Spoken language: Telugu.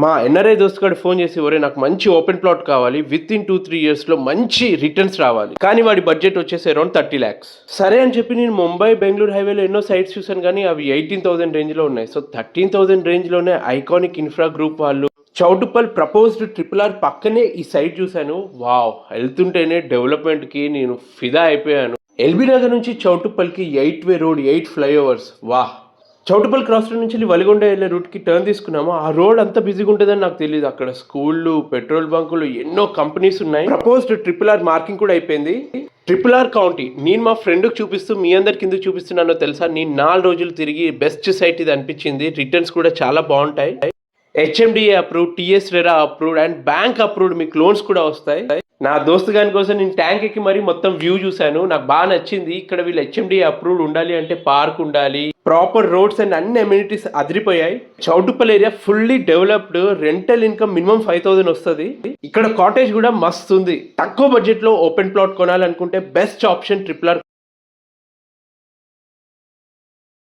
మా ఎన్ఆర్ఐ దోస్తు గారు ఫోన్ చేసి ఒరే నాకు మంచి ఓపెన్ ప్లాట్ కావాలి విత్ ఇన్ 2-3 ఇయర్స్లో మంచి రిటర్న్స్ రావాలి, కానీ వాడి బడ్జెట్ వచ్చేసి అరౌండ్ 30 lakhs. సరే అని చెప్పి నేను ముంబై బెంగళూరు హైవేలో ఎన్నో సైట్స్ చూసాను, కానీ అవి 18,000 రేంజ్లో ఉన్నాయి. సో 13,000 రేంజ్లోనే ఐకానిక్ ఇన్ఫ్రా గ్రూప్ వాళ్ళు చౌటుప్పల్ ప్రపోజ్డ్ RRR పక్కనే ఈ సైట్ చూశాను. వావ్, వెళ్తుంటేనే డెవలప్మెంట్కి నేను ఫిదా అయిపోయాను. ఎల్బీ నగర్ నుంచి చౌటుప్పల్కి 8-way రోడ్, 8 ఫ్లైఓవర్స్. వాహ్, చౌటుప్పల్ క్రాస్ రోడ్ నుంచి వలిగొండ వెళ్ళే రూట్కి టర్న్ తీసుకున్నాము. ఆ రోడ్ అంత బిజీగా ఉంటుందని నాకు తెలియదు. అక్కడ స్కూళ్ళు, పెట్రోల్ బంకులు, ఎన్నో కంపెనీస్ ఉన్నాయి. ప్రపోజ్డ్ RRR మార్కింగ్ కూడా అయిపోయింది. RRR కౌంటీ నేను మా ఫ్రెండ్కి చూపిస్తూ మీ అందరి కింద చూపిస్తున్నానో తెలుసా, నేను 4 రోజులు తిరిగి బెస్ట్ సైట్ ఇది అనిపించింది. రిటర్న్స్ కూడా చాలా బాగుంటాయి. HMDA approved, TS RERA approved and bank approved. మీకు లోన్స్ కూడా వస్తాయి. నా దోస్తు గాని కోసం నేను ట్యాంక్ ఎక్కి మరీ మొత్తం వ్యూ చూశాను. నాకు బాగా నచ్చింది. ఇక్కడ వీళ్ళు HMDA అప్రూవ్డ్ ఉండాలి అంటే పార్క్ ఉండాలి, ప్రాపర్ రోడ్స్ అండ్ అన్ని అమ్యూనిటీస్ అదిరిపోయాయి. Choutuppal area fully developed. Rental income minimum 5,000 వస్తుంది. ఇక్కడ కాటేజ్ కూడా మస్తు ఉంది. తక్కువ బడ్జెట్ లో ఓపెన్ ప్లాట్ కొనాలనుకుంటే బెస్ట్ ఆప్షన్ RRR